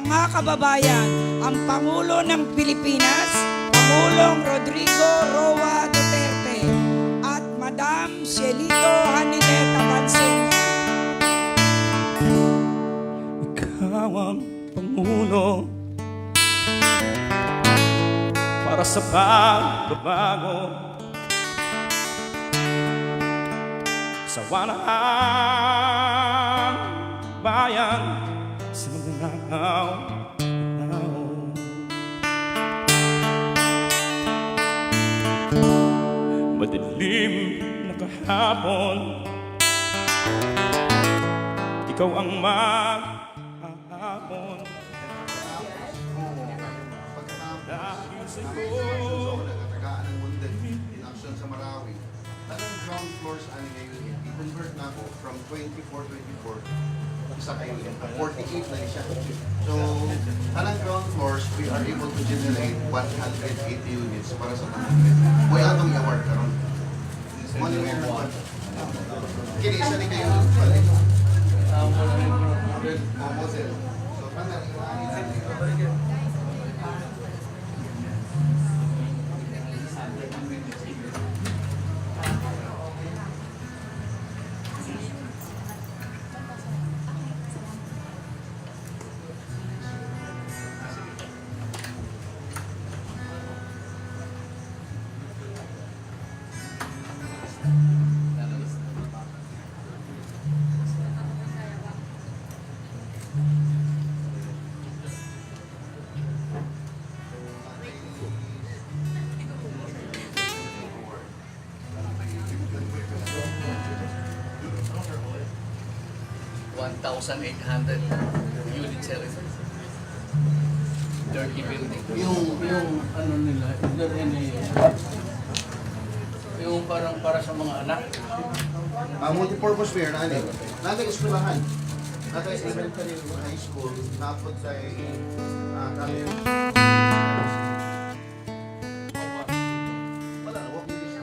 Mga kababayan, ang Pangulo ng Pilipinas, Pangulong Rodrigo Roa Duterte at Madam Cielito Hanileta Balseña. Ikaw ang Pangulo para sa pagbabago sa walang bayan sa Mindanao. Madilim na kahapon, ikaw ang maghahamon. Dahil sa'yo nagatagaan ng mundet in action sa Marawi. Talang ground floors ani ngayon, i-convert na ako from 24 isa kayo 48 na siya. So, talang ground floors, we are able to generate 180 units para sa mga. Boy, atong i-award karon. Monument one. Kini isa ni kayo balik. Model. So, talang i-award. 1,800 units sir. Dirty building. Yung ano nila, is there any, yung parang para sa mga anak? Multi-purpose fair na ano. Natin eskwelahan. Natin elementary high school. Napot sa wala na, walk in siya.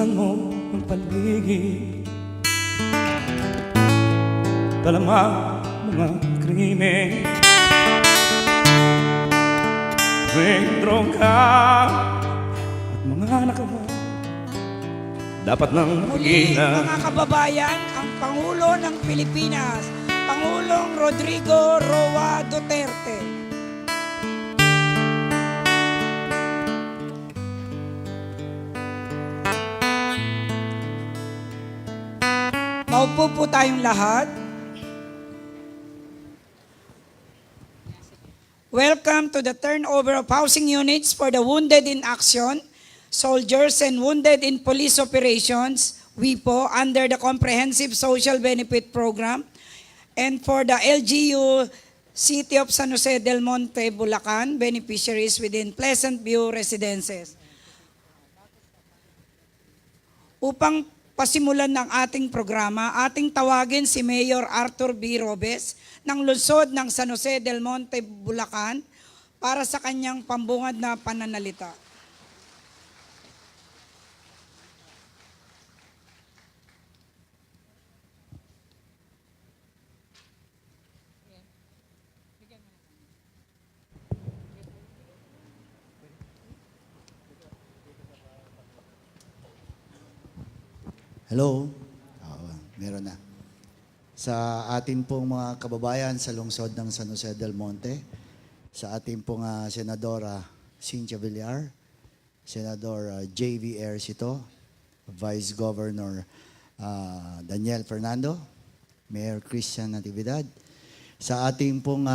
liwanag mo ang paligid, talamang mga krimen, tuwing droga at mga nakawa dapat nang Muli, mapigilan. mga kababayan, ang Pangulo ng Pilipinas, Pangulong Rodrigo Roa Duterte. Maupo po tayong lahat. Welcome to the turnover of housing units for the wounded in action, soldiers and wounded in police operations, WIPO, under the Comprehensive Social Benefit Program, and for the LGU City of San Jose Del Monte, Bulacan, beneficiaries within Pleasant View Residences. Upang pasimulan ng ating programa, ating tawagin si Mayor Arthur B. Robes ng lungsod ng San Jose Del Monte, Bulacan para sa kanyang pambungad na pananalita. Hello? Oo, meron na. Sa atin pong mga kababayan sa lungsod ng San Jose Del Monte, sa ating pong Senadora Cynthia Villar, Senador J.V. Ercito, Vice Governor Daniel Fernando, Mayor Christian Natividad, sa ating pong,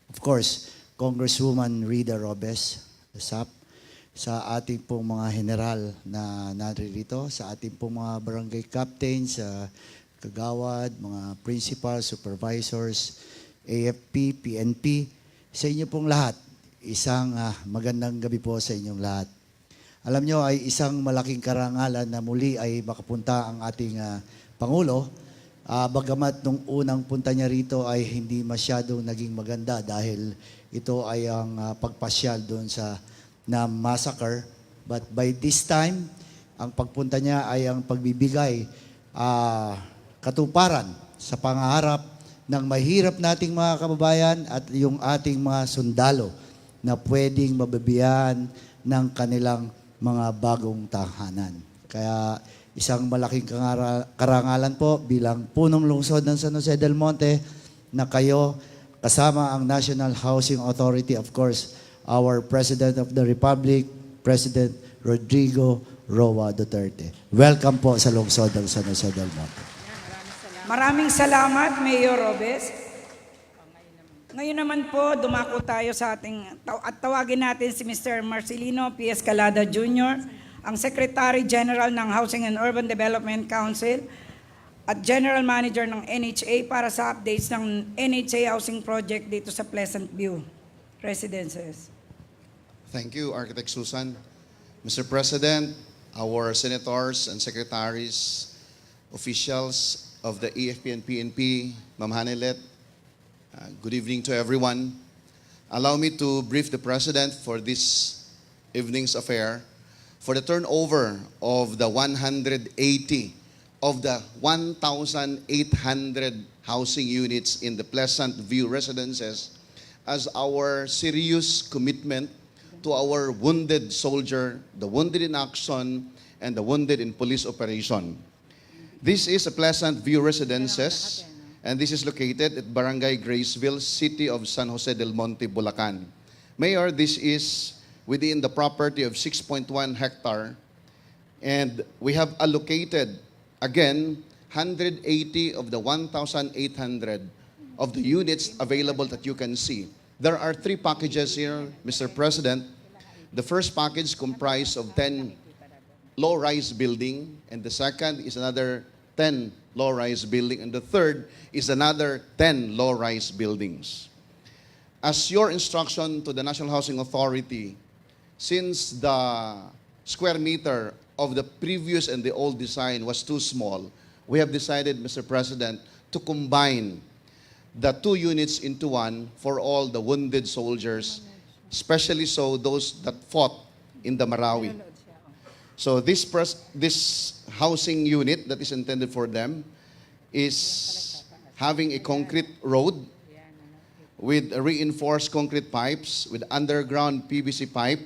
of course, Congresswoman Rita Robes, SAP, sa ating pong mga general na naririto, sa ating pong mga barangay captains, kagawad, mga principals, supervisors, AFP, PNP, sa inyo pong lahat, isang magandang gabi po sa inyong lahat. Alam nyo ay isang malaking karangalan na muli ay makapunta ang ating Pangulo. Bagamat nung unang punta niya rito ay hindi masyadong naging maganda dahil ito ay ang pagpasyal doon sa na massacre. But by this time, ang pagpunta niya ay ang pagbibigay katuparan sa pangarap ng mahirap nating mga kababayan at yung ating mga sundalo na pwedeng mabibigyan ng kanilang mga bagong tahanan. Kaya isang malaking karangalan po bilang punong lungsod ng San Jose Del Monte na kayo kasama ang National Housing Authority, of course, our President of the Republic, President Rodrigo Roa Duterte. Welcome po sa lungsod ng San Jose del Monte. Maraming salamat, Mayor Robes. Ngayon naman po, dumako tayo sa ating, at tawagin natin si Mr. Marcelino P. Escalada Jr., ang Secretary General ng Housing and Urban Development Council at General Manager ng NHA para sa updates ng NHA Housing Project dito sa Pleasant View Residences. Thank you, Architect Susan. Mr. President, our senators and secretaries, officials of the EFP and PNP, Ma'am Hanelet, good evening to everyone. Allow me to brief the President for this evening's affair for the turnover of the 180 of the 1,800 housing units in the Pleasant View Residences as our serious commitment to our wounded soldier, the wounded in action, and the wounded in police operation. This is a Pleasant View Residences, and this is located at Barangay Graceville, City of San Jose del Monte, Bulacan. Mayor, this is within the property of 6.1 hectare, and we have allocated, again, 180 of the 1,800 of the units available that you can see. There are 3 packages here, Mr. President. The first package comprised of 10 low-rise building, and the second is another 10 low-rise building, and the third is another 10 low-rise buildings. As your instruction to the National Housing Authority, since the square meter of the previous and the old design was too small, we have decided, Mr. President, to combine the 2 units into one for all the wounded soldiers, especially so those that fought in the Marawi. So this housing unit that is intended for them is having a concrete road with reinforced concrete pipes, with underground PVC pipe,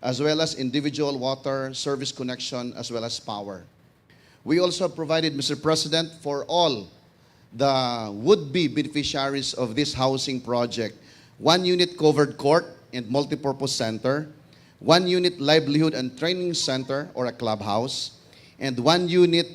as well as individual water service connection, as well as power. We also provided, Mr. President, for all the would-be beneficiaries of this housing project, 1 unit covered court and multipurpose center, 1 unit livelihood and training center or a clubhouse, and 1 unit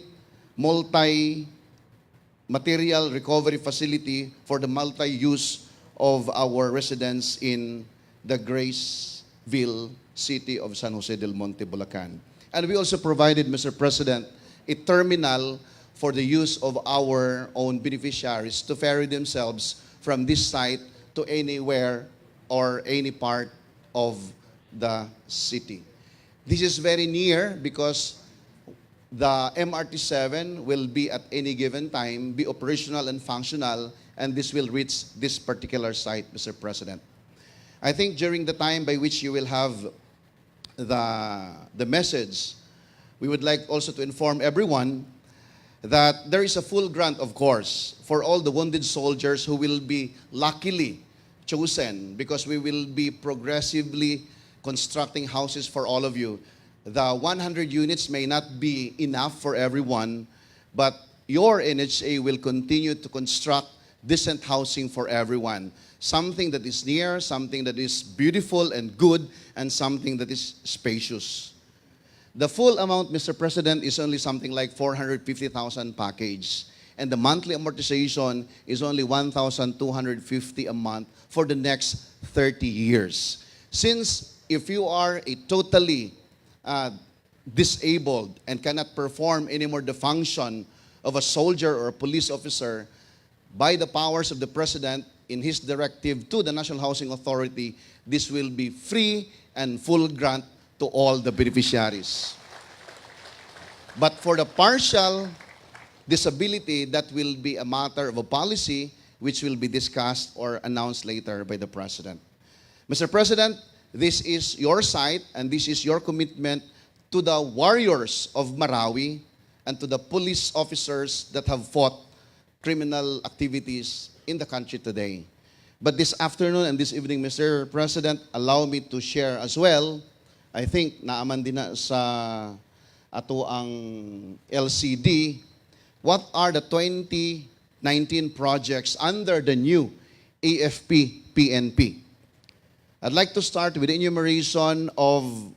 multi-material recovery facility for the multi-use of our residents in the Graceville city of San Jose Del Monte, Bulacan. And we also provided, Mr. President, a terminal for the use of our own beneficiaries to ferry themselves from this site to anywhere or any part of the city. This is very near because the MRT-7 will be at any given time, be operational and functional, and this will reach this particular site, Mr. President. I think during the time by which you will have the message, we would like also to inform everyone that there is a full grant, of course, for all the wounded soldiers who will be luckily chosen, because we will be progressively constructing houses for all of you. The 100 units may not be enough for everyone, but your NHA will continue to construct decent housing for everyone. Something that is near, something that is beautiful and good, and something that is spacious. The full amount, Mr. President, is only something like 450,000 package. And the monthly amortization is only 1,250 a month for the next 30 years. Since if you are a totally disabled and cannot perform anymore the function of a soldier or a police officer, by the powers of the President in his directive to the National Housing Authority, this will be free and full grant to all the beneficiaries. But for the partial disability, that will be a matter of a policy which will be discussed or announced later by the President. Mr. President, this is your site and this is your commitment to the warriors of Marawi and to the police officers that have fought criminal activities in the country today. But this afternoon and this evening, Mr. President, allow me to share as well. I think naaman din na sa ato ang LCD, what are the 2019 projects under the new AFP-PNP. I'd like to start with the enumeration of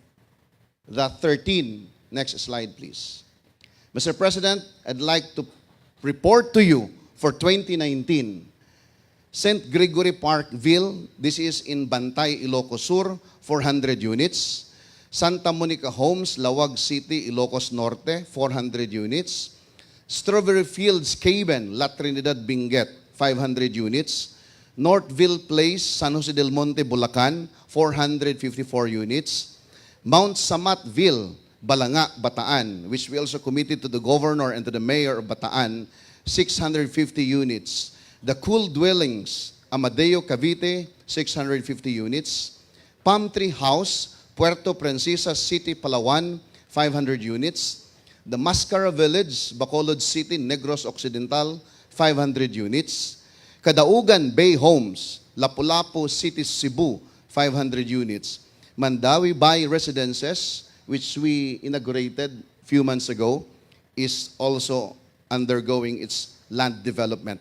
the 13. Next slide, please. Mr. President, I'd like to report to you for 2019. St. Gregory Parkville, this is in Bantay, Ilocos Sur, 400 units. Santa Monica Homes, Lawag City, Ilocos Norte, 400 units. Strawberry Fields, Caben, La Trinidad, Benguet, 500 units. Northville Place, San Jose Del Monte, Bulacan, 454 units. Mount Samatville, Balanga, Bataan, which we also committed to the governor and to the mayor of Bataan, 650 units. The Cool Dwellings, Amadeo, Cavite, 650 units. Palm Tree House, Puerto Princesa City, Palawan, 500 units. The Mascara Village, Bacolod City, Negros Occidental, 500 units. Kadaugan Bay Homes, Lapu-Lapu City, Cebu, 500 units. Mandawi Bay Residences, which we inaugurated a few months ago, is also undergoing its land development,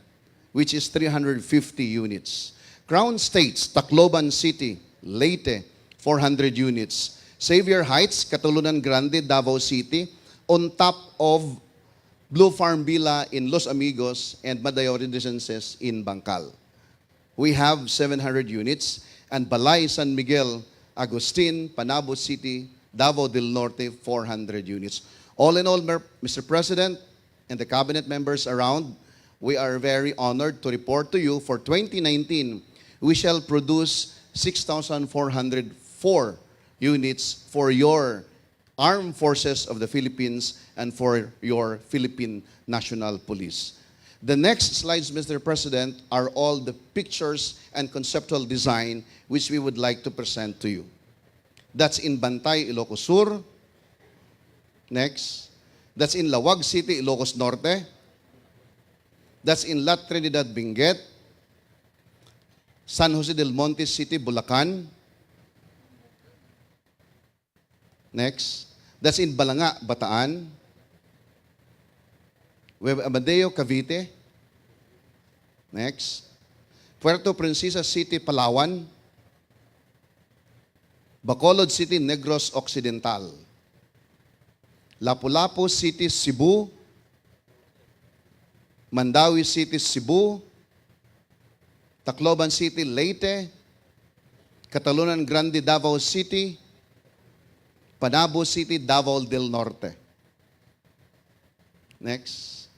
which is 350 units. Crown States, Tacloban City, Leyte, 400 units. Xavier Heights, Catalonan Grande, Davao City, on top of Blue Farm Villa in Los Amigos and Madayo Residences in Bangkal. We have 700 units, and Balay San Miguel, Agustin, Panabo City, Davao del Norte, 400 units. All in all, Mr. President and the cabinet members around, we are very honored to report to you for 2019, we shall produce 6,404 units for your armed forces of the Philippines and for your Philippine National Police. The next slides, Mr. President, are all the pictures and conceptual design which we would like to present to you. That's in Bantay, Ilocos Sur, Next. That's in Lawag City, Ilocos Norte. That's in La Trinidad, Benguet. San Jose Del Monte City, Bulacan. Next. That's in Balanga, Bataan. We have Amadeo, Cavite. Next. Puerto Princesa City, Palawan. Bacolod City, Negros Occidental. Lapu-Lapu City, Cebu. Mandawi City, Cebu. Tacloban City, Leyte. Catalunan Grande, Davao City. Panabo City, Davao del Norte. Next.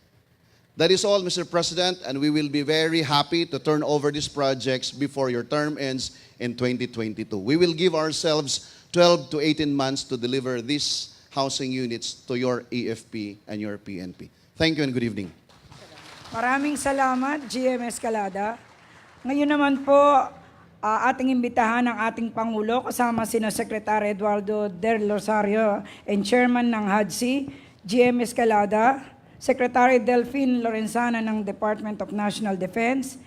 That is all, Mr. President, and we will be very happy to turn over these projects before your term ends in 2022. We will give ourselves 12 to 18 months to deliver these housing units to your AFP and your PNP. Thank you and good evening. Maraming salamat, GM Escalada. Ngayon naman po, ating imbitahan ang ating Pangulo kasama sina Secretary Eduardo Del Rosario and Chairman ng HUDC, GM Escalada, Secretary Delphine Lorenzana ng Department of National Defense,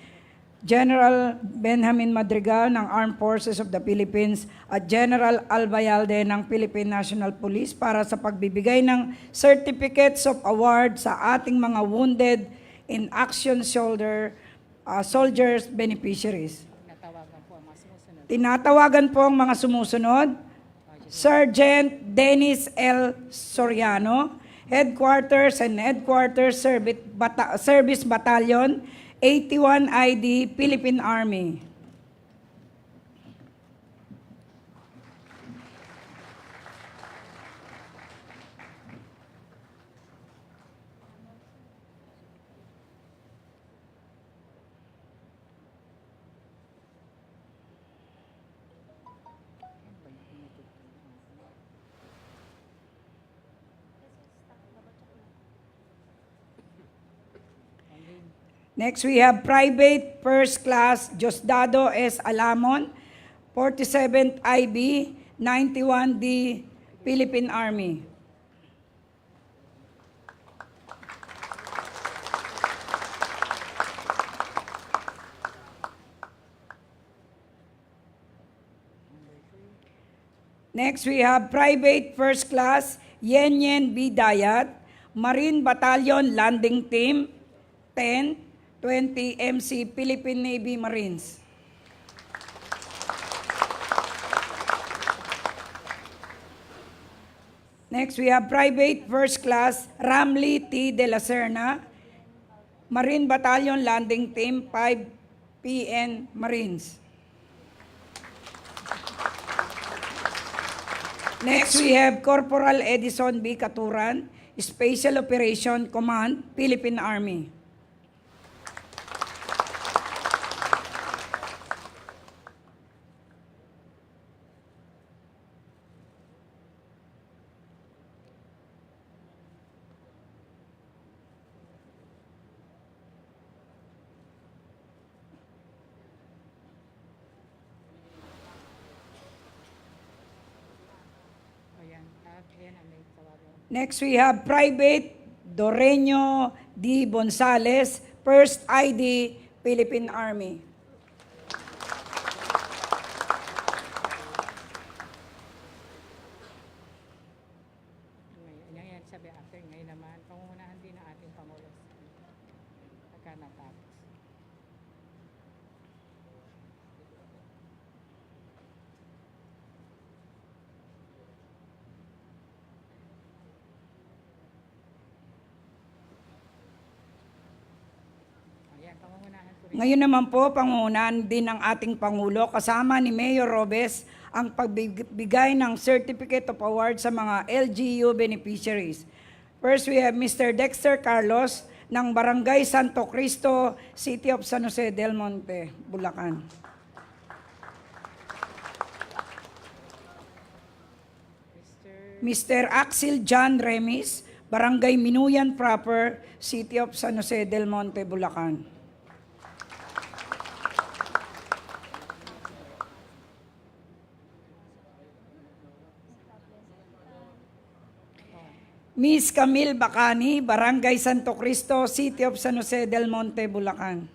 General Benjamin Madrigal ng Armed Forces of the Philippines at General Albayalde ng Philippine National Police para sa pagbibigay ng certificates of award sa ating mga wounded in action soldiers beneficiaries. Tinatawagan po ang mga sumusunod. Sergeant Dennis L. Soriano, Headquarters and Headquarters Service Battalion, 81 ID, Philippine Army. Next, we have Private First Class Diosdado S. Alamon, 47th IB, 91D, Philippine Army. Next, we have Private First Class Yen Yen B. Dayat, Marine Battalion Landing Team, 10, 20 MC Philippine Navy Marines. Next, we have Private First Class Ramli T. De la Serna, Marine Battalion Landing Team, 5 PN Marines. Next, we have Corporal Edison B. Caturan, Special Operation Command, Philippine Army. Next, we have Private Doreño D. Bonsales, 1st ID, Philippine Army. Ngayon, sabi after, ngayon naman, pangunahan din ng ating Pangulo. Pagkanatapos. Ngayon naman po, pangunahan din ng ating Pangulo kasama ni Mayor Robes ang pagbibigay ng Certificate of Award sa mga LGU beneficiaries. First, we have Mr. Dexter Carlos ng Barangay Santo Cristo, City of San Jose Del Monte, Bulacan. Mr. Axel John Remis, Barangay Minuyan Proper, City of San Jose Del Monte, Bulacan. Miss Camille Bacani, Barangay Santo Cristo, City of San Jose Del Monte, Bulacan.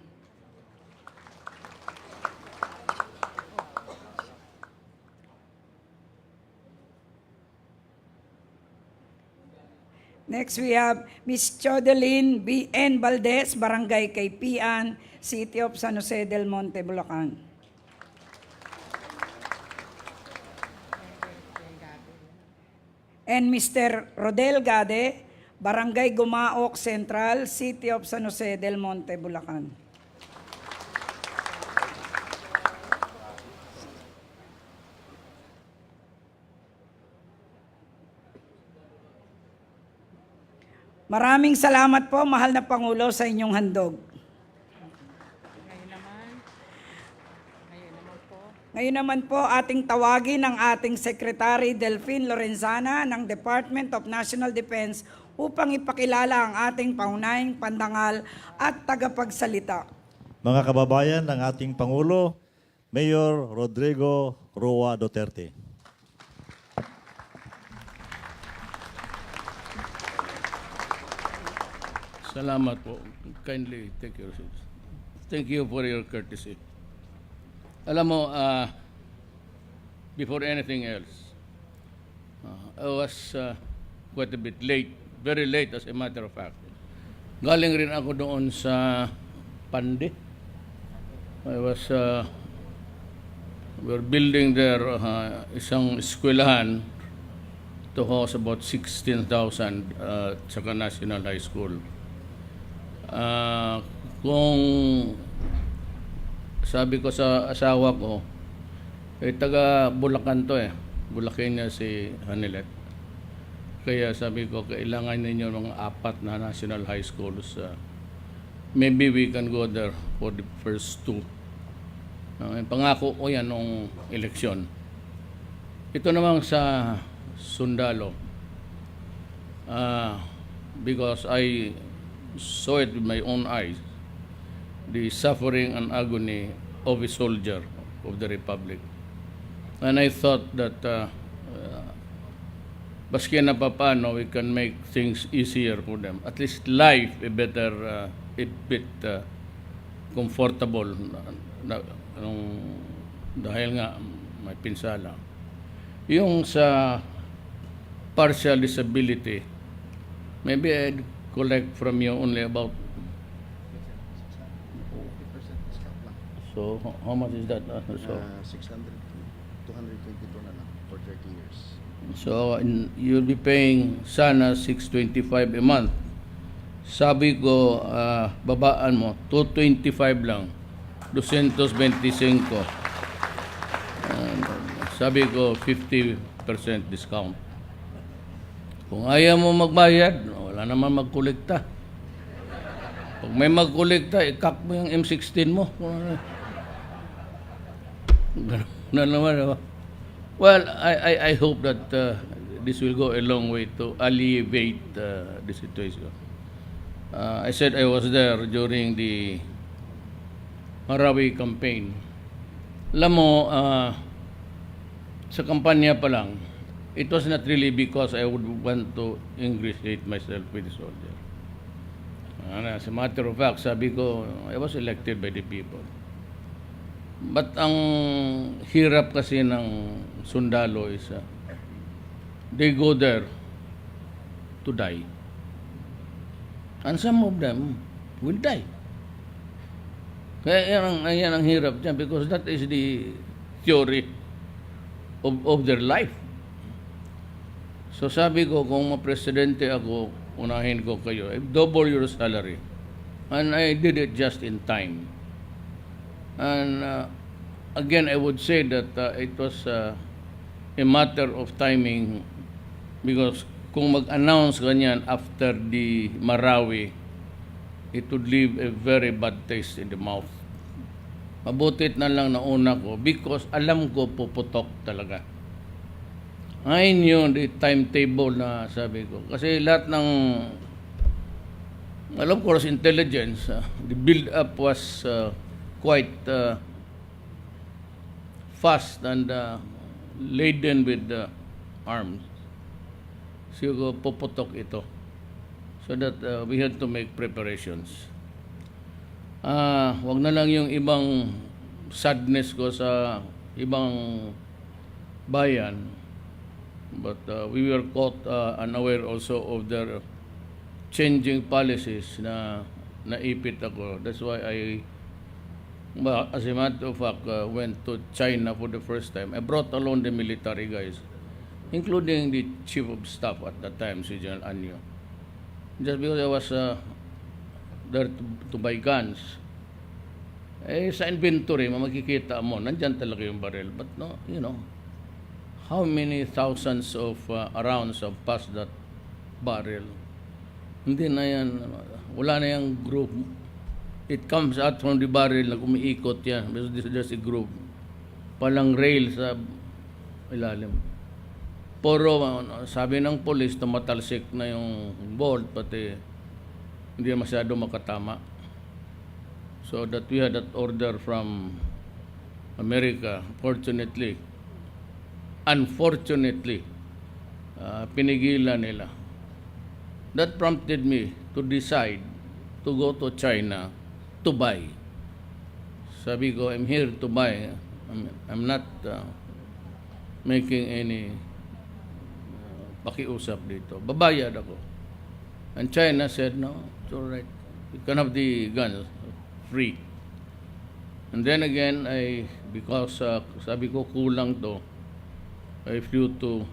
Next, we have Miss Chodeline B.N. Valdez, Barangay Kaypian, City of San Jose Del Monte, Bulacan. And Mr. Rodel Gade, Barangay Gumaok Central, City of San Jose Del Monte, Bulacan. Maraming salamat po, mahal na Pangulo, sa inyong handog. Ngayon naman po, ating tawagin ang ating Secretary Delphine Lorenzana ng Department of National Defense upang ipakilala ang ating paunahing pandangal at tagapagsalita. Mga kababayan ng ating Pangulo, Mayor Rodrigo Roa Duterte. Salamat po. Kindly take your seats. Thank you for your courtesy. Alam mo, before anything else, I was quite a bit late, very late as a matter of fact. Galing rin ako doon sa Pande. I was, we were building there isang eskwelahan to house about 16,000 sa National High School. Kung sabi ko sa asawa ko, taga Bulacan to Bulacan niya si Hanilet. Kaya sabi ko, kailangan ninyo mga 4 na national high schools. Maybe we can go there for the first 2. Pangako ko yan nung eleksyon. Ito namang sa Sundalo. Because I saw it with my own eyes, the suffering and agony of a soldier of the Republic. And I thought that baski na paano we can make things easier for them. At least life a bit comfortable dahil nga may pinsala. Yung sa partial disability, maybe I'd collect from you only about. So how much is that? 600, 222 na lang for 30 years. So you'll be paying sana 625 a month. Sabi ko, babaan mo, 225 lang. 225. Sabi ko, 50% discount. Kung ayaw mo magbayad, wala naman magkolekta. Pag may magkolekta, ikak mo yung M16 mo. Ganun naman, diba? Well, I hope that this will go a long way to alleviate the situation. I said I was there during the Marawi campaign. Alam mo, sa kampanya pa lang, it was not really because I would want to ingratiate myself with the soldier. As a matter of fact, sabi ko, I was elected by the people. But ang hirap kasi ng sundalo is, they go there to die. And some of them will die. Kaya yan ang hirap dyan because that is the theory of their life. So sabi ko, kung ma-presidente ako, unahin ko kayo, I double your salary. And I did it just in time. And again, I would say that it was a matter of timing because kung mag-announce ganyan after the Marawi, it would leave a very bad taste in the mouth. Mabutit na lang nauna ko because alam ko puputok talaga. I knew the timetable na sabi ko. Kasi lahat ng, of course, intelligence, the build-up was quite fast and laden with arms. siguro puputok ito. So that we had to make preparations. Wag na lang yung ibang sadness ko sa ibang bayan. But we were caught unaware also of their changing policies na naipit ako. That's why as a matter of fact, went to China for the first time. I brought along the military guys, including the chief of staff at that time, si General Anyo. Just because I was there to buy guns. Sa inventory, makikita mo, nandyan talaga yung barrel. But no, how many thousands of rounds have passed that barrel? Hindi na yan, wala na yung group. It comes out from the barrel na kumiikot yan. There's a group. Palang rail sa ilalim. Puro, sabi ng police, tumatalsik na yung bolt, pati hindi masyado makatama. So that we had that order from America, unfortunately, pinigilan nila. That prompted me to decide to go to China to buy. Sabi ko, I'm here to buy. I'm not making any pakiusap dito. Babayad ako. And China said, no, it's all right. You can have the guns free. And then again, because sabi ko kulang to, I flew to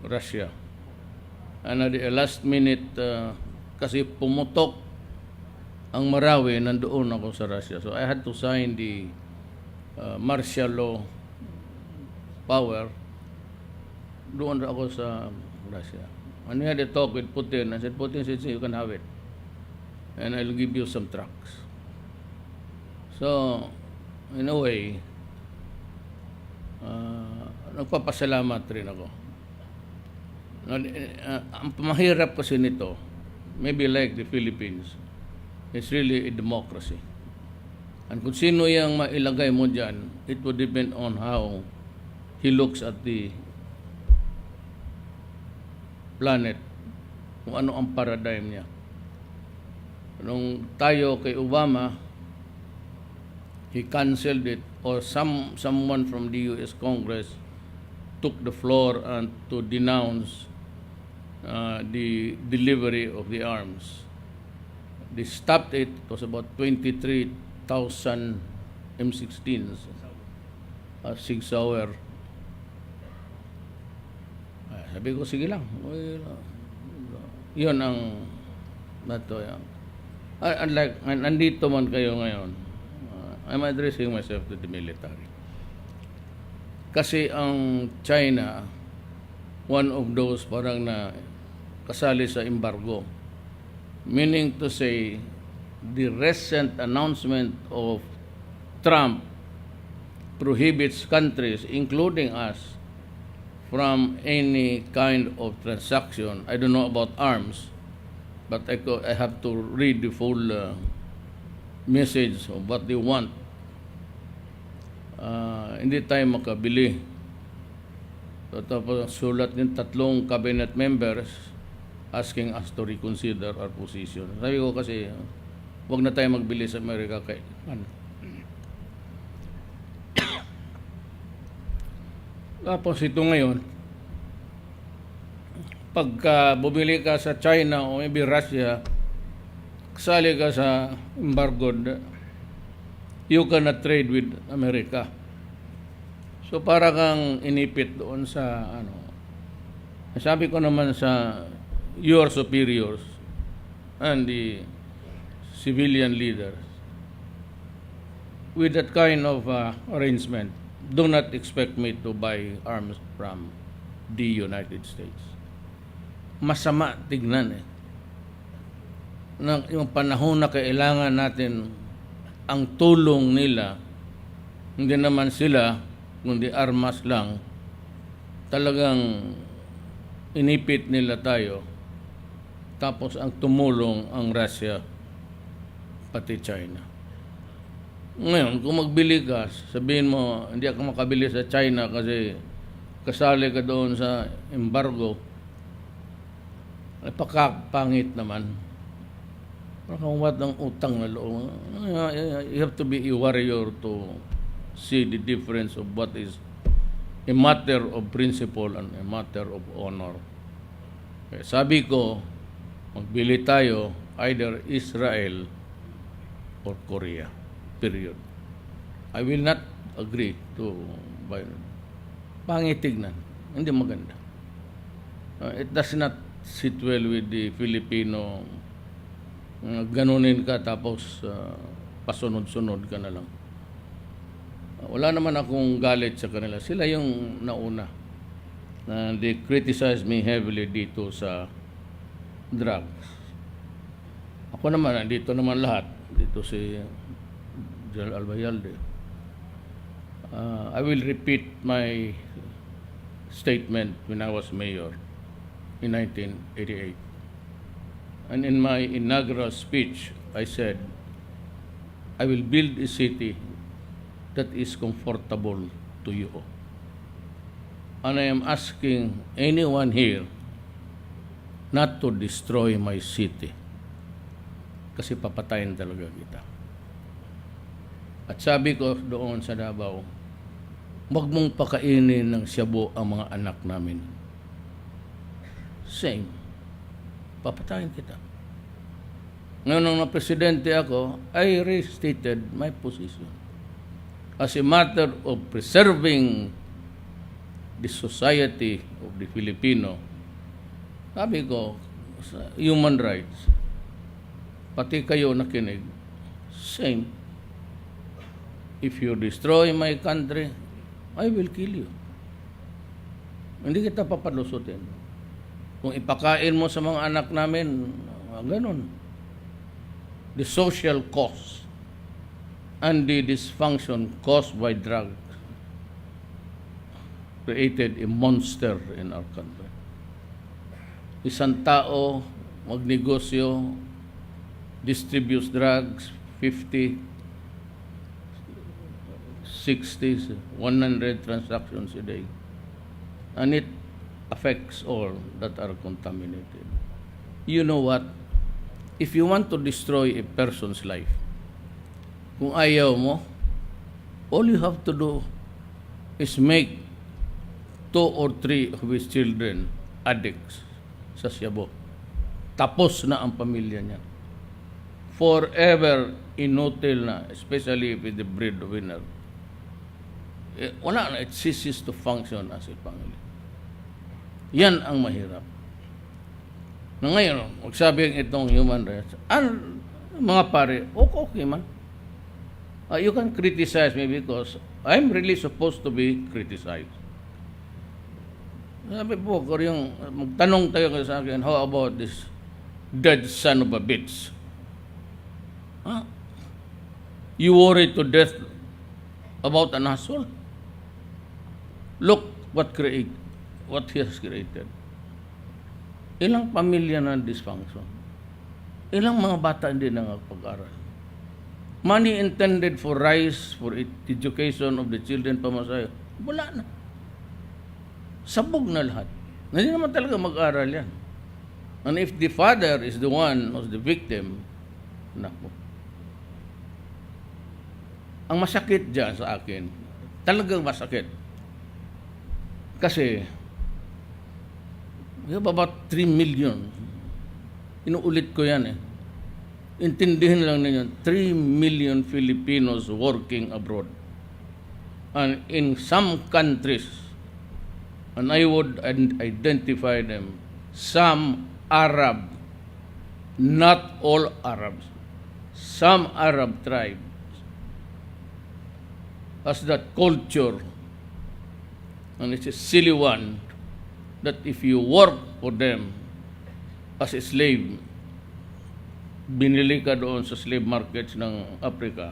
Russia. And at the last minute, kasi pumutok ang Marawi, nandoon ako sa Russia. So I had to sign the martial law power. Doon ako sa Russia. And we had a talk with Putin. I said, Putin said, you can have it. And I'll give you some trucks. So, in a way, nagpapasalamat rin ako. Ang pamahirap kasi nito, maybe like the Philippines, it's really a democracy. And kung sino yung mailagay mo dyan, it would depend on how he looks at the planet, kung ano ang paradigm niya. Nung tayo kay Obama, he canceled it, or someone from the U.S. Congress took the floor and to denounce the delivery of the arms. They stopped it. It was about 23,000 M16s, 6 hour. Sabi ko, sige lang. Yun ang nato yan. Unlike, nandito man kayo ngayon, I'm addressing myself to the military. Kasi ang China, one of those parang na kasali sa embargo. Meaning to say, the recent announcement of Trump prohibits countries, including us, from any kind of transaction. I don't know about arms, but I have to read the full message of what they want. Hindi tayo makabili. So, tapos sulat ng 3 cabinet members asking us to reconsider our position. Sabi ko kasi, wag na tayo magbili sa Amerika kay Tapos ito ngayon, pagka bumili ka sa China o maybe Russia, kasali ka sa embargo, you cannot trade with America. So para kang inipit doon sa sabi ko naman sa your superiors and the civilian leaders, with that kind of arrangement, do not expect me to buy arms from the United States. Masama tignan yung panahon na kailangan natin ang tulong nila, hindi naman sila, kundi armas lang, talagang inipit nila tayo, tapos ang tumulong ang Russia, pati China. Ngayon, kung magbili ka, sabihin mo, hindi ako makabili sa China kasi kasali ka doon sa embargo, Napakapangit naman. Parang what ng utang na loob. You have to be a warrior to see the difference of what is a matter of principle and a matter of honor. Kaya sabi ko, magbili tayo either Israel or Korea. Period. I will not agree to buy. Pangit tignan. Hindi maganda. It does not sit well with the Filipino. Ganunin ka tapos pasunod-sunod ka na lang. Wala naman akong galit sa kanila. Sila yung nauna. They criticize me heavily dito sa drugs. Ako naman, dito naman lahat. Dito si General Albayalde. I will repeat my statement when I was mayor in 1988. And in my inaugural speech, I said, I will build a city that is comfortable to you. And I am asking anyone here not to destroy my city. Kasi papatayin talaga kita. At sabi ko doon sa Davao, wag mong pakainin ng shabu ang mga anak namin. Same. Papatayin kita. Ngayon nung na-presidente ako, I restated my position. As a matter of preserving the society of the Filipino, sabi ko, human rights, pati kayo nakinig, same. If you destroy my country, I will kill you. Hindi kita papalusutin. Kung ipakain mo sa mga anak namin, ganun. The social cost and the dysfunction caused by drugs created a monster in our country. Isang tao magnegosyo, distributes drugs, 50, 60, 100 transactions a day. And it affects all that are contaminated. You know what? If you want to destroy a person's life, kung ayaw mo, all you have to do is make 2 or 3 of his children addicts sa shabu. Tapos na ang pamilya niya. Forever inutil na, especially with the breadwinner. Wala na, it ceases to function as a family. Yan ang mahirap. Na ngayon, magsabi itong human rights, mga pare, okay man. You can criticize me because I'm really supposed to be criticized. Sabi po, kung yung magtanong tayo sa akin, how about this dead son of a bitch? Huh? You worry to death about an asshole? Look what he has created. Ilang pamilya na dysfunction. Ilang mga bata hindi nakapag-aral. Money intended for rice, for education of the children, pamasahe, wala na. Sabog na lahat. Hindi naman talaga mag-aral yan. And if the father is the one who's the victim, naku. Ang masakit dyan sa akin, talagang masakit. Kasi, we have about 3 million. Inuulit ko yan eh. Intindihin lang ninyo, 3 million Filipinos working abroad. And in some countries, and I would identify them, some Arab, not all Arabs, some Arab tribes has that culture, and it's a silly one, that if you work for them as a slave, binili ka doon sa slave markets ng Africa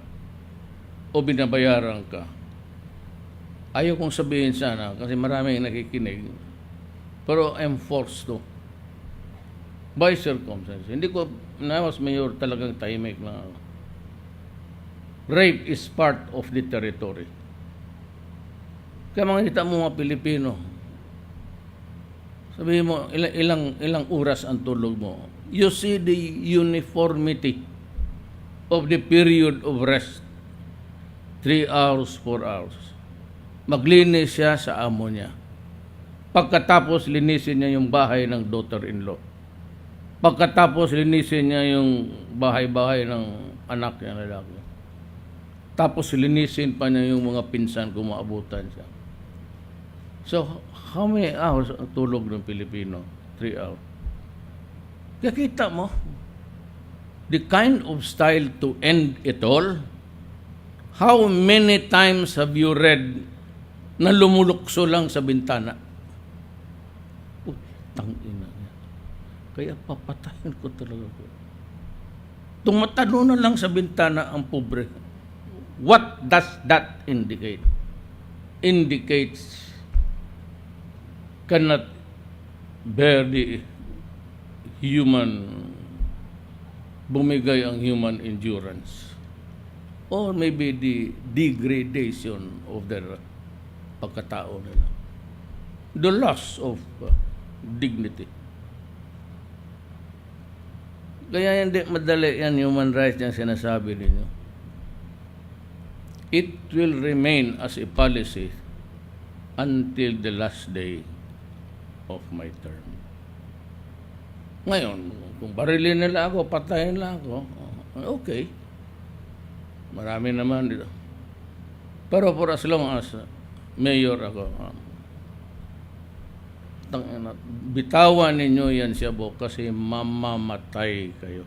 o binabayaran ka. Ayaw kong sabihin sana kasi maraming nakikinig, pero I'm forced to. By circumstances. Hindi ko, na was mayor, talagang tahimik na ako. Rape is part of the territory. Kaya makikita mo mga Pilipino, Sabihin mo, ilang oras ang tulog mo. You see the uniformity of the period of rest. 3 hours, 4 hours. Maglinis siya sa amo niya. Pagkatapos, linisin niya yung bahay ng daughter-in-law. Pagkatapos, linisin niya yung bahay-bahay ng anak niya lalaki. Tapos, linisin pa niya yung mga pinsan kung maabutan siya. So, how many hours ang tulog ng Pilipino? 3 hours. Kaya kita mo, the kind of style to end it all, how many times have you read na lumulukso lang sa bintana? Tangina niya. Kaya papatayin ko talaga ko. Tumatalo na lang sa bintana ang pobre. What does that indicate? Indicates cannot bear the human, bumigay ang human endurance. Or maybe the degradation of their pagkatao nila. The loss of dignity. Kaya hindi madali yan human rights yung sinasabi ninyo. It will remain as a policy until the last day of my term. Ngayon, kung barilin nila ako, patayin lang ako, okay. Marami naman dito. Pero for as long as mayor ako, bitawan ninyo yan siya po kasi mamamatay kayo.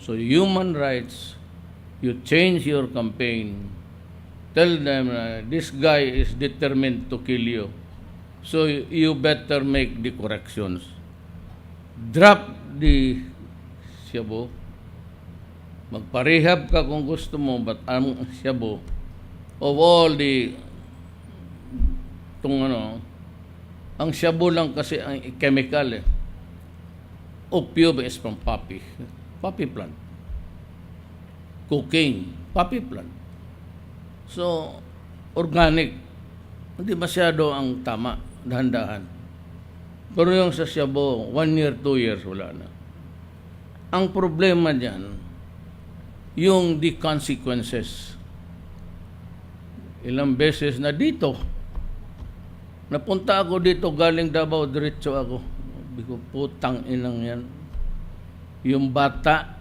So human rights, you change your campaign, tell them this guy is determined to kill you. So you better make the corrections. Drop the shabu. Magparehab ka kung gusto mo, but ang shabu of all the ang shabu lang kasi ang chemical Opium is from poppy plant. Cocaine, poppy plant. So, organic. Hindi masyado ang tama, dahan-dahan. Pero yung sa shabu, 1 year, 2 years, wala na. Ang problema dyan, yung the consequences. Ilang beses na dito, napunta ako dito, galing Davao, diretso ako. Sabi ko, putang inang yan. Yung bata,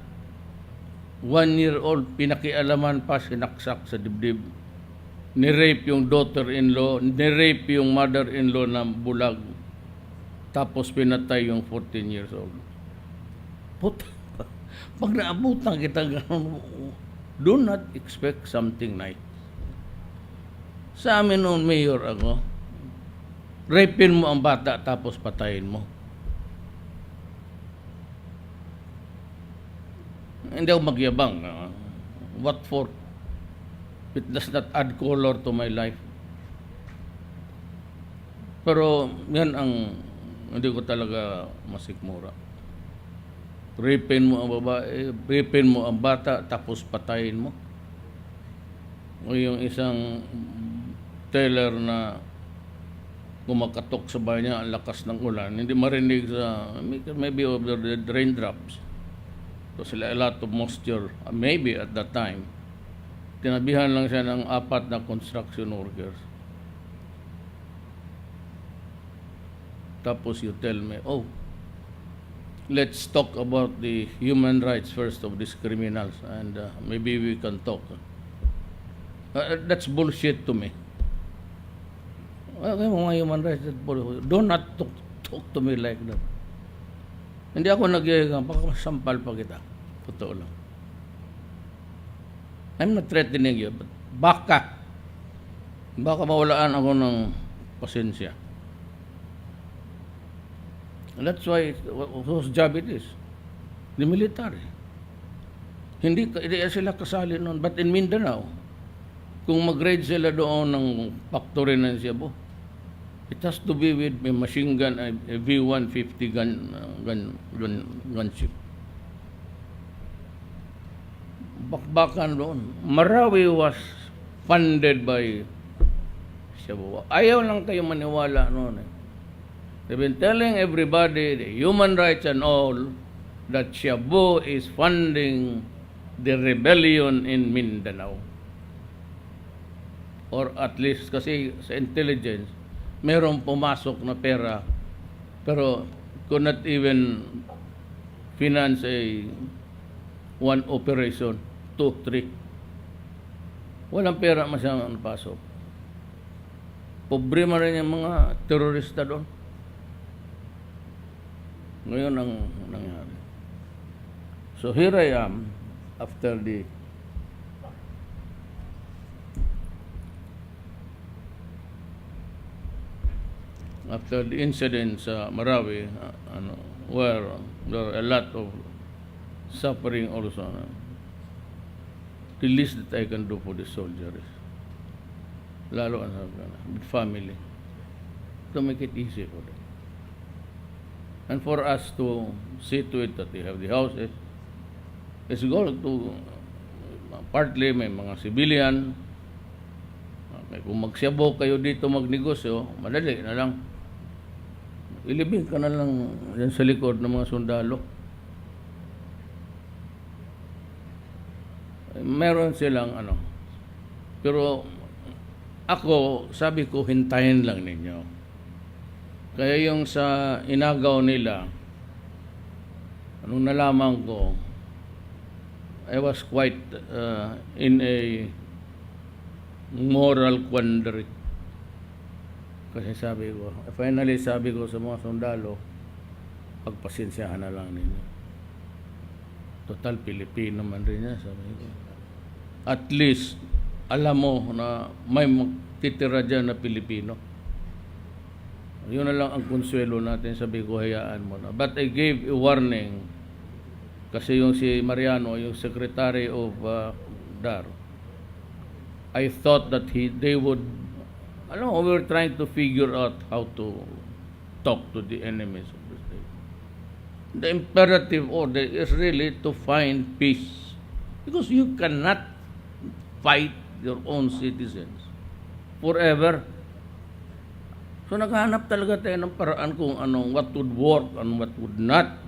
1-year-old, pinakialaman pa, sinaksak sa dibdib. Ni-rape yung daughter-in-law, ni-rape yung mother-in-law na bulag. Tapos pinatay yung 14 years old. Putang, pag naabutan kita, do not expect something nice. Sa amin noon, mayor ako, rapein mo ang bata tapos patayin mo. Hindi ako magyabang. What for? It does not add color to my life. Pero yan ang hindi ko talaga masikmura. Rapein mo ang babae, rapein mo ang bata, tapos patayin mo. O yung isang teller na kumakatok sa bahay niya, ang lakas ng ulan, hindi marinig sa, maybe over the raindrops. So sila a lot of moisture, maybe at that time. Tinabihan lang siya ng 4 na construction workers. Tapos you tell me, oh, let's talk about the human rights first of these criminals and maybe we can talk. That's bullshit to me. Okay, mga human rights, do not talk to me like that. Hindi ako nagyayagang, pakasampal pa kita. Totoo lang. I'm not threatening you, but baka mawalaan ako ng pasensya. And that's why, whose job it is? The military. Hindi sila kasali noon. But in Mindanao, kung mag-raid sila doon ng factory ng Cebu, it has to be with a machine gun, a V-150 gunship. Bakbakan doon. Marawi was funded by Cebu. Ayaw lang kayo maniwala noon. They've been telling everybody, the human rights and all, that Shabu is funding the rebellion in Mindanao. Or at least kasi sa intelligence, merong pumasok na pera, pero could not even finance one operation, 2, 3. Walang pera masyadong napasok. Pobre man rin yung mga terorista doon. Ngayon ang nangyari. So here I am, after the incident sa Marawi, where there are a lot of suffering also. The least that I can do for the soldiers, lalo with family, to make it easy for them. And for us to see to it that they have the houses, it's goal to partly may mga civilian, kung magsiyabo kayo dito magnegosyo, madali na lang. Ilibing ka na lang yan sa likod ng mga sundalo. Meron silang pero ako, sabi ko, hintayin lang ninyo. Kaya yung sa inagaw nila, anong nalaman ko, I was quite in a moral quandary. Kasi finally sabi ko sa mga sundalo, pagpasensyahan na lang ninyo. Total Pilipino man rin niya, sabi ko. At least, alam mo na may magtitira dyan na Pilipino. Yun na lang ang konsuelo natin, sabi ko, hayaan mo na. But I gave a warning, kasi yung si Mariano, yung Secretary of DAR, I thought that they would, we were trying to figure out how to talk to the enemies of the state. The imperative order is really to find peace, because you cannot fight your own citizens forever. So naghahanap talaga tayo ng paraan kung what would work and what would not.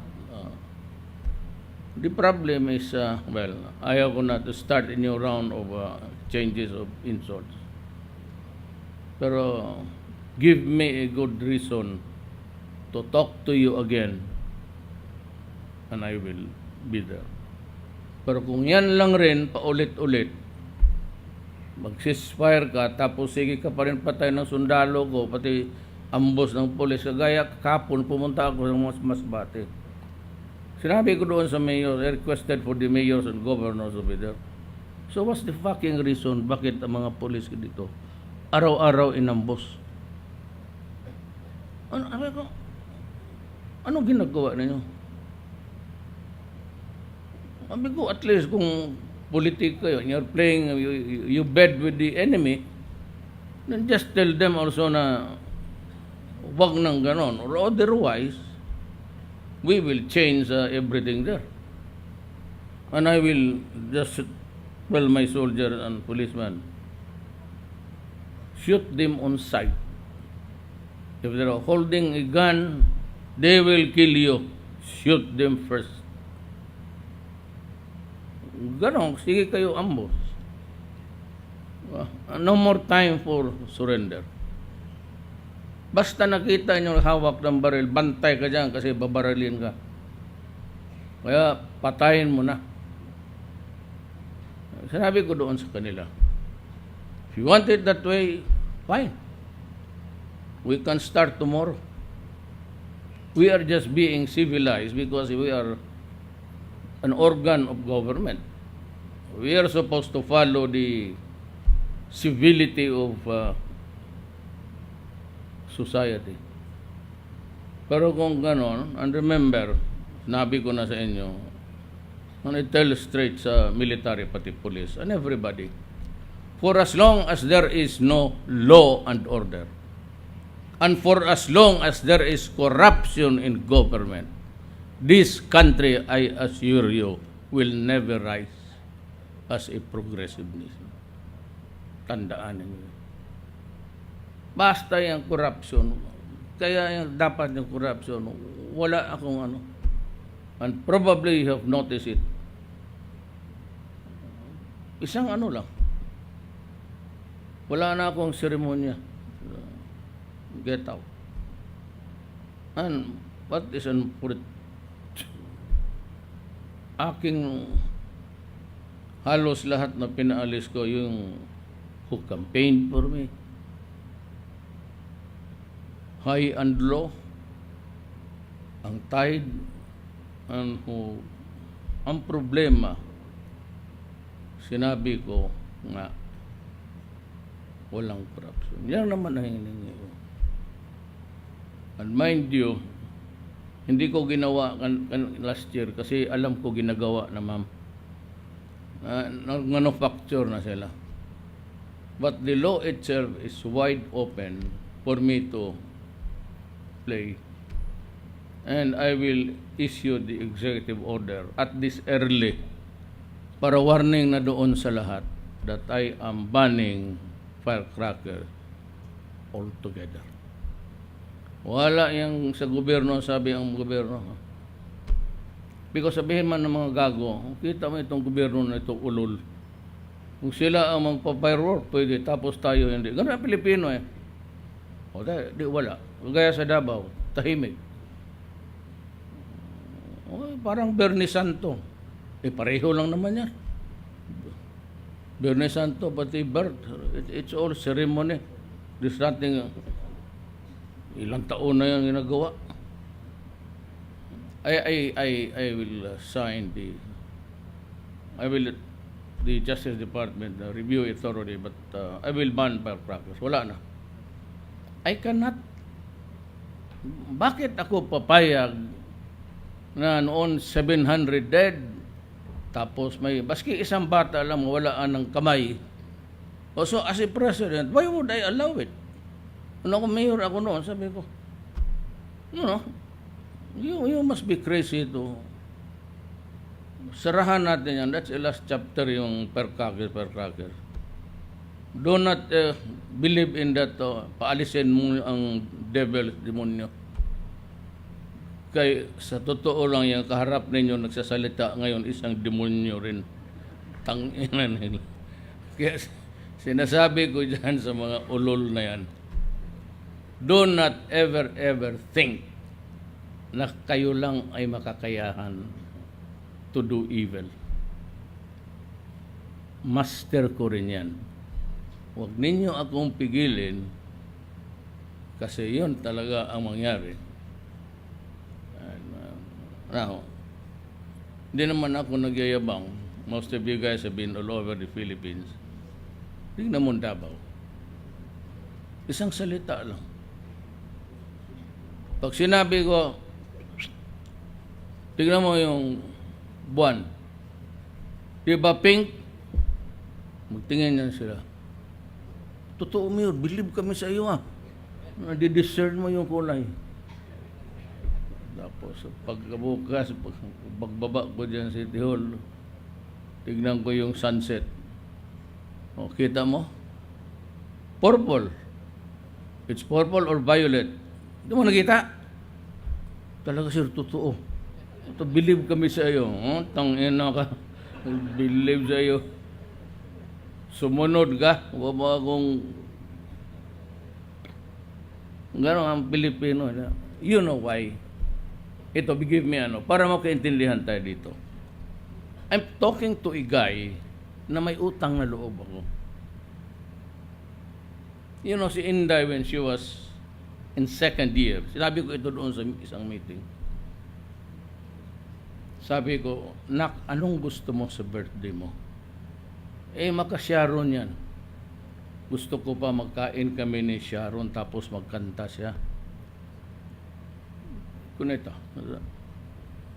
The problem is, ayaw ko na to start a new round of changes of insults. Pero give me a good reason to talk to you again, and I will be there. Pero kung yan lang rin, paulit-ulit, mag-ceasefire ka, tapos sige ka pa rin patay ng sundalo ko, pati ambos ng polis, kagaya kapon, pumunta ako sa Masbate. Sinabi ko doon sa mayor, I requested for the mayors and governors over there. So what's the fucking reason bakit ang mga polis dito araw-araw inambos? Ano ginagawa ninyo? Sabi ko, at least kung politik kayo, you're playing, you bed with the enemy, then just tell them also na wag nang ganon, or otherwise we will change everything there. And I will just tell my soldiers and policemen, shoot them on sight. If they are holding a gun, they will kill you. Shoot them first. Ganon, sige kayo ambos. No more time for surrender. Basta nakita nyo hawak ng baril, bantay ka dyan kasi babaralin ka. Kaya patayin mo na. Sinabi ko doon sa kanila, if you want it that way, fine. We can start tomorrow. We are just being civilized because we are an organ of government. We are supposed to follow the civility of society. Pero kung ganon, and remember, nabi ko na sa inyo, and I tell straight sa military, pati police, and everybody, for as long as there is no law and order, and for as long as there is corruption in government, this country, I assure you, will never rise as a progressive nation. Tandaan ninyo. Basta yung corruption, kaya yung dapat yung corruption, wala akong ano. And probably you have noticed it. Isang ano lang. Wala na akong seremonya. Get out. And what is aking halos lahat na pinaalis ko yung who campaigned for me. High and low. Ang tide and who ang problema sinabi ko nga walang corruption. Yan naman ang hiningi ko. And mind you, hindi ko ginawa last year kasi alam ko ginagawa na ma'am. Manufacture na sila. But the law itself is wide open for me to play. And I will issue the executive order at this early para warning na doon sa lahat that I am banning firecracker altogether. Wala yung sa gobyerno, sabi ang gobyerno. Because sabihin man ng mga gago, kita mo itong gobyerno na itong ulol. Kung sila ang magpa-firework, pwede, tapos tayo hindi. Ganun ang Pilipino eh. O, di wala. Gaya sa Davao, tahimik. O, parang Bernie Santo. Pareho lang naman yan. Bernie Santo, pati birth. It's all ceremony. There's nothing, ilang taon na yung ginagawa. I will sign the Justice Department review it thoroughly, but I will ban firecrackers. Wala na. I cannot. Bakit ako papayag na noon 700 dead, tapos may, baski isang bata lang mawalaan ng kamay. So as a president, why would I allow it? Kung ako mayor ako noon, sabi ko, you must be crazy to sarahan natin yan. That's the last chapter yung firecracker. Do not believe in that. Paalisin mo ang devil, demonyo. Kaya sa totoo lang yung kaharap ninyo nagsasalita ngayon isang demonyo rin. Tanginan nila. Kaya sinasabi ko dyan sa mga ulol na yan, do not ever think na kayo lang ay makakayahan to do evil. Master ko rin yan. Huwag ninyo akong pigilin kasi yun talaga ang mangyari. Now, hindi naman ako nagyayabang. Most of you guys have been all over the Philippines. Tingnan mo Davao. Isang salita lang. Pag sinabi ko, tingnan mo yung buwan. Di ba pink? Magtingin yan sila. Totoo mo yun. Believe kami sa iyo Nadi-discern mo yung kulay. Tapos pagkabukas, pagbaba ko dyan sa City Hall, tignan ko yung sunset. O, kita mo? Purple. It's purple or violet. Hindi mo nakita? Talaga sir, totoo. Believe kami sa iyo. Tangina ka. Believe sa iyo. Sumunod ka. Huwag mo akong gano'n ang Pilipino. You know why? Ito, give me para makaintindihan tayo dito. I'm talking to a guy na may utang na loob ako. You know, si Inday when she was in second year, sinabi ko ito doon sa isang meeting. Sabi ko, Nak, anong gusto mo sa birthday mo? Maka-Sharon yan. Gusto ko pa magkain kami ni Sharon tapos magkanta siya. Kuneta.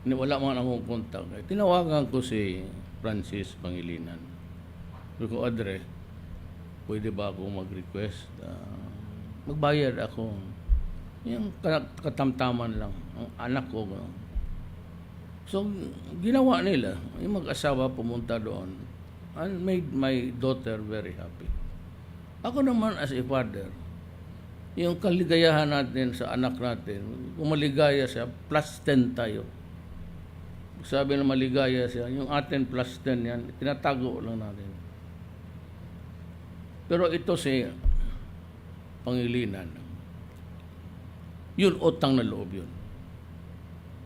Wala man akong kontak. Tinawagan ko si Francis Pangilinan. Sabi ko, Adre, pwede ba ako mag-request? Magbayad ako. Yung katamtaman lang. Ang anak ko. So, ginawa nila. Yung mag-asawa pumunta doon. And made my daughter very happy. Ako naman as a father, yung kaligayahan natin sa anak natin, kung maligaya siya, plus 10 tayo. Sabi na maligaya siya, yung atin plus 10 yan, tinatago lang natin. Pero ito si Pangilinan, yun utang na loob yun.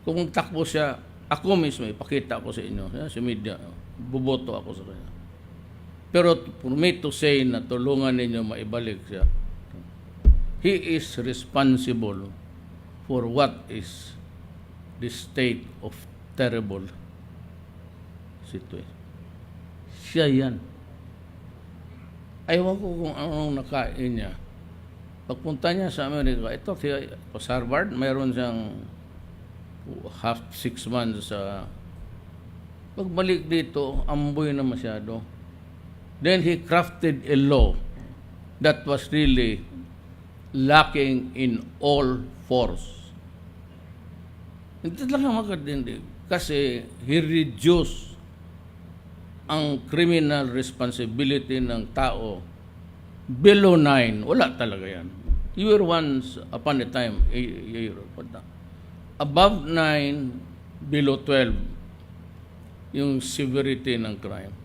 Kung takbo siya, ako mismo, ipakita ko sa inyo, sa media, buboto ako sa kanya. Pero for me to say na tulungan ninyo maibalik siya, he is responsible for what is the state of terrible situation. Siya yan. Ayaw ko kung anong nakain niya. Pagpunta niya sa Amerika, ito sa Harvard, mayroon siyang half 6 months sa pagbalik dito, amboy na masyado. Then he crafted a law that was really lacking in all force. Hindi lang makadindi. Kasi he reduced ang criminal responsibility ng tao below 9. Wala talaga yan. You were once upon a time above 9, below 12 yung severity ng crime.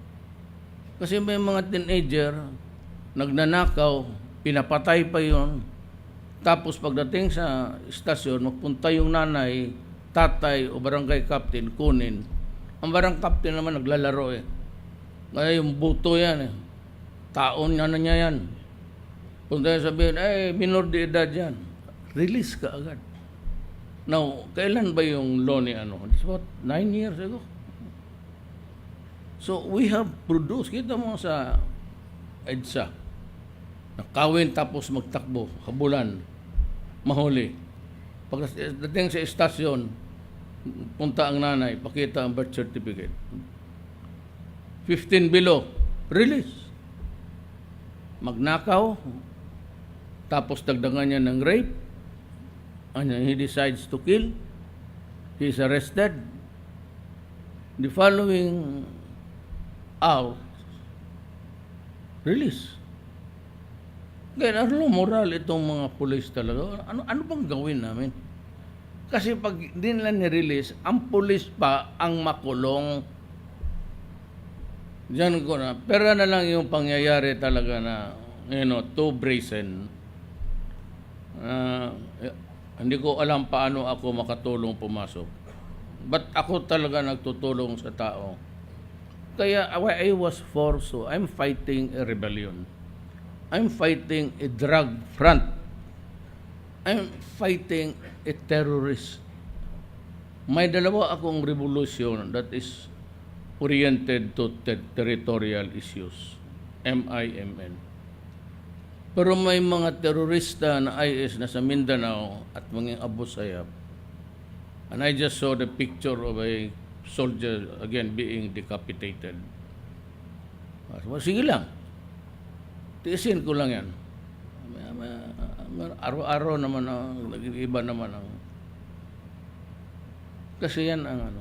Kasi may mga teenager nagnanakaw, pinapatay pa yun. Tapos pagdating sa istasyon, magpunta yung nanay, tatay o barangay captain, kunin. Ang barangay captain naman naglalaro eh. Kaya yung buto yan eh. Taon na niya yan. Punta yung sabihin, minor de edad yan. Release ka agad. Now, kailan ba yung law ni ano? It's about 9 years ago. So, we have produced. Kita mo sa EDSA. Nakawin tapos magtakbo, kabulan, mahuli. Pagdating sa estasyon, punta ang nanay, pakita ang birth certificate. 15 below, release. Magnakaw, tapos dagdagan niya ng rape, and he decides to kill, he is arrested. The following hour, release. Kaya ano moral itong mga pulis talaga? Ano bang gawin namin? Kasi pag di nila nirelease, ang pulis pa ang makulong. Diyan ko na. Pero na lang yung pangyayari talaga na, too brazen. Hindi ko alam paano ako makatulong pumasok. But ako talaga nagtutulong sa tao. Kaya I was forced to. I'm fighting a rebellion. I'm fighting a drug front. I'm fighting a terrorist. May dalawa akong revolution that is oriented to territorial issues. MIMN. Pero may mga terorista na IS na sa Mindanao at mga Abu Sayyaf. And I just saw the picture of a soldier again being decapitated. Sige lang. Tiisin ko lang yan. Araw-araw naman nag-iba naman ang... Kasi yan ang ano.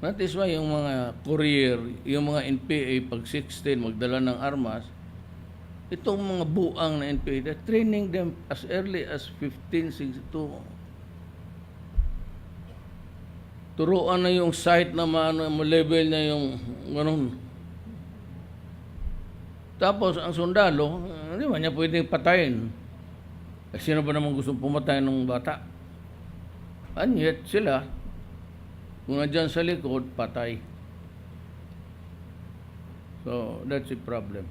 That is why yung mga courier, yung mga NPA pag 16 magdala ng armas, itong mga buang na NPA, they're training them as early as 15, 16 to turuan na yung site na ma-level na yung ganun. Tapos, ang sundalo, hindi ba niya pwedeng patayin? Sino ba naman gusto pumatay ng bata? And yet, sila, kung nandyan sa likod, patay. So, that's a problem.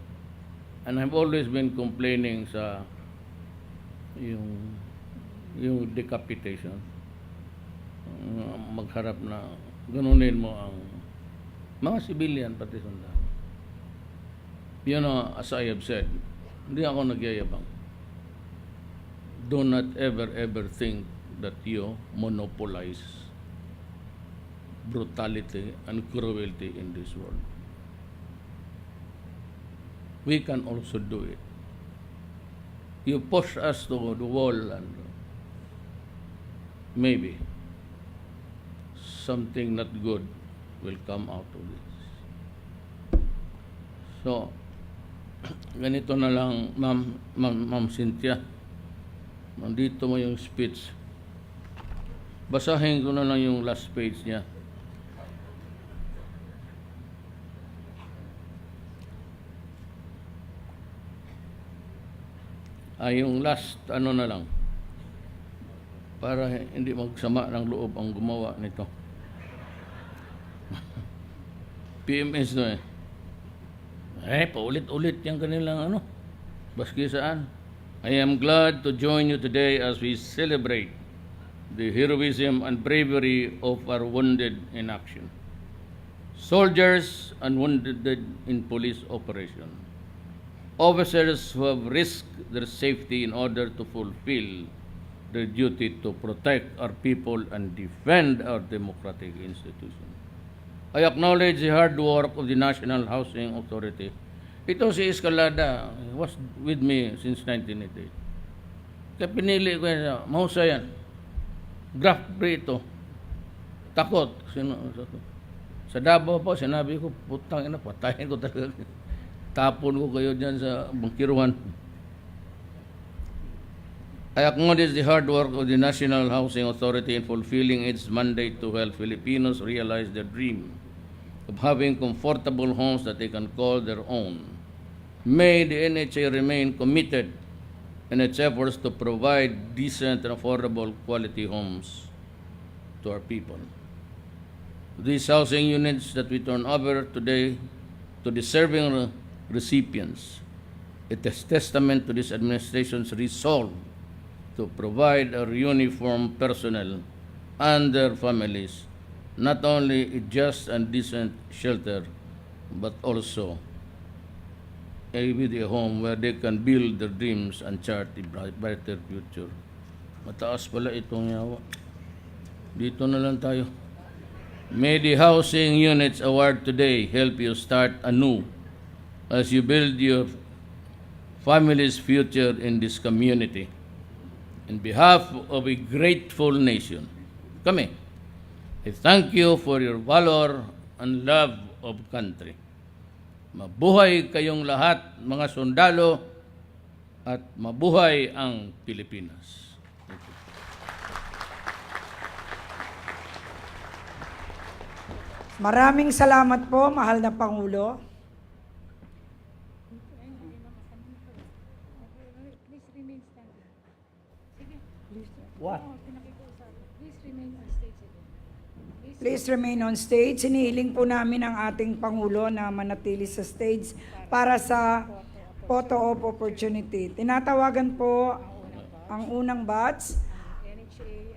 And I've always been complaining sa yung decapitation. Magharap na ganunin mo ang mga civilian, pati sundalo. As I have said, hindi ako nagyayabang. Do not ever think that you monopolize brutality and cruelty in this world. We can also do it. You push us to the wall and maybe something not good will come out of this. So, ganito na lang, Ma'am Cynthia. Nandito mo yung speech. Basahin ko na lang yung last page niya. Yung last, ano na lang. Para hindi magsama ng loob ang gumawa nito. PMS no eh. Paulit-ulit yung kanilang ano. Baski saan. I am glad to join you today as we celebrate the heroism and bravery of our wounded in action. Soldiers and wounded in police operation. Officers who have risked their safety in order to fulfill their duty to protect our people and defend our democratic institutions. I acknowledge the hard work of the National Housing Authority. Ito si Escalada, was with me since 1988. Kaya pinili ko yan, mahusay yan. Graft ito. Takot. Sa Davao po, sinabi ko, putang ina, patayin ko talaga. Tapon ko kayo dyan sa bangkiruhan. I acknowledge the hard work of the National Housing Authority in fulfilling its mandate to help Filipinos realize their dream of having comfortable homes that they can call their own. May the NHA remain committed in its efforts to provide decent and affordable quality homes to our people. These housing units that we turn over today to deserving recipients, it is testament to this administration's resolve to provide our uniformed personnel and their families not only a just and decent shelter, but also with a home where they can build their dreams and chart a brighter future. Mataas pala itong yawa. Dito na lang tayo. May the housing units award today help you start anew as you build your family's future in this community. In behalf of a grateful nation, kami, I thank you for your valor and love of country. Mabuhay kayong lahat, mga sundalo, at mabuhay ang Pilipinas. Maraming salamat po, mahal na Pangulo. Please remain standing. Sige. What? Please remain on stage again. Please remain on stage. Hinihiling po namin ang ating Pangulo na manatili sa stage para sa photo of opportunity. Tinatawagan po ang unang batch,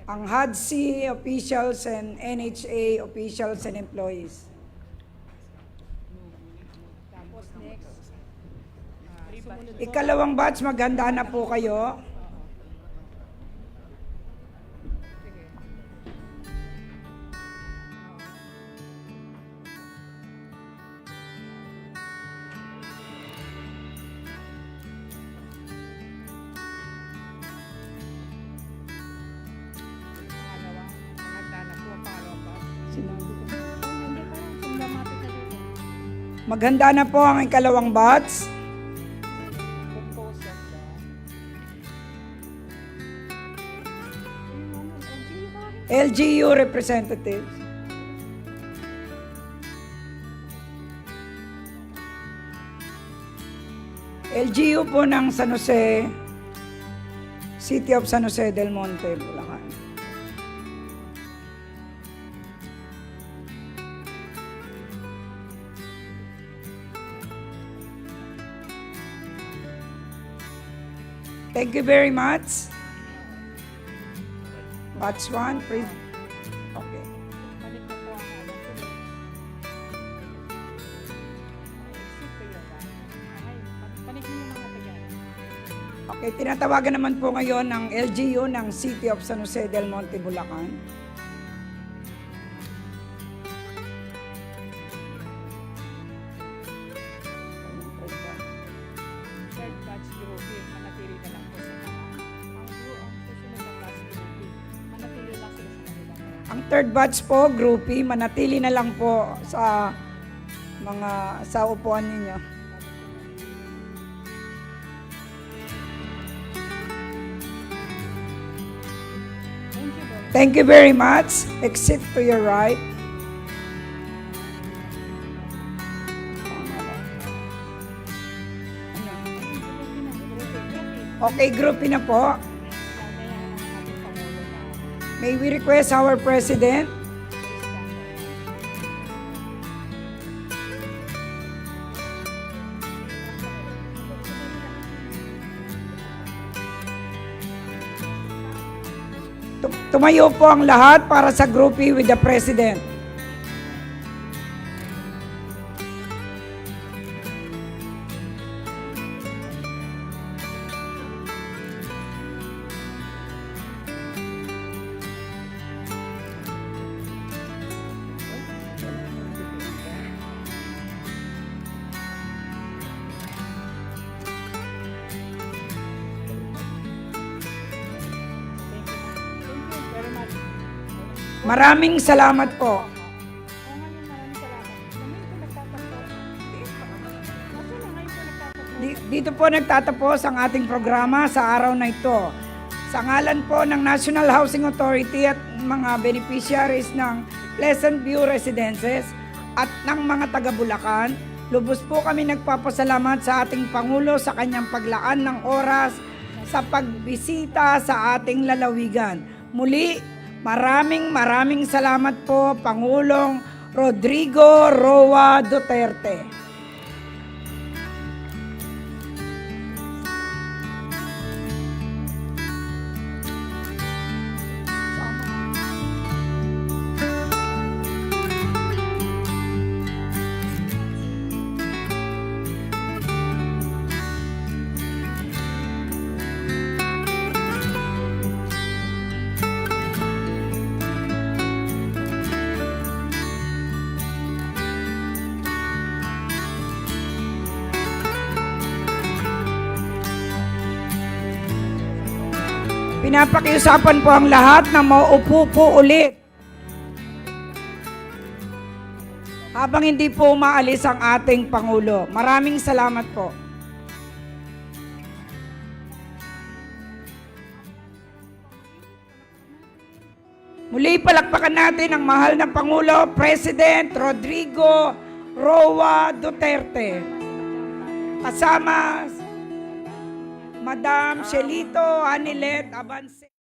ang HUD-C officials and NHA officials and employees. Tapos next. Ikalawang batch, maghanda na po kayo. Maghanda na po ang ikalawang batch. LGU representatives. LGU po ng San Jose, City of San Jose Del Monte, Bulacan. Thank you very much. Batch 1, please. Okay. Balik na po ang sit kayo ba? Okay, balik niyo yung mga taga. Okay, tinatawagan naman po ngayon ng LGU ng City of San Jose Del Monte, Bulacan. Third batch grouping, manatili na lang po sa mga. Ang susunod na batch grouping, manatili lang sila sa kanila. Ang third batch po, groupie, manatili na lang po sa upuan ninyo. Thank you very much. Exit to your right. Okay, groupie na po. May we request our President? Tumayo po ang lahat para sa groupie with the President. Maraming salamat po. Dito po nagtatapos ang ating programa sa araw na ito. Sa ngalan po ng National Housing Authority at mga beneficiaries ng Pleasant View Residences at ng mga taga Bulacan, lubos po kami nagpapasalamat sa ating Pangulo sa kanyang paglaan ng oras sa pagbisita sa ating lalawigan. Muli, maraming salamat po, Pangulong Rodrigo Roa Duterte. Pinapakiusapan po ang lahat na mauupo po ulit. Habang hindi po umaalis ang ating Pangulo. Maraming salamat po. Muli palakpakan natin ang mahal na Pangulo, President Rodrigo Roa Duterte. Kasama Madam Shelito Anilet Abance.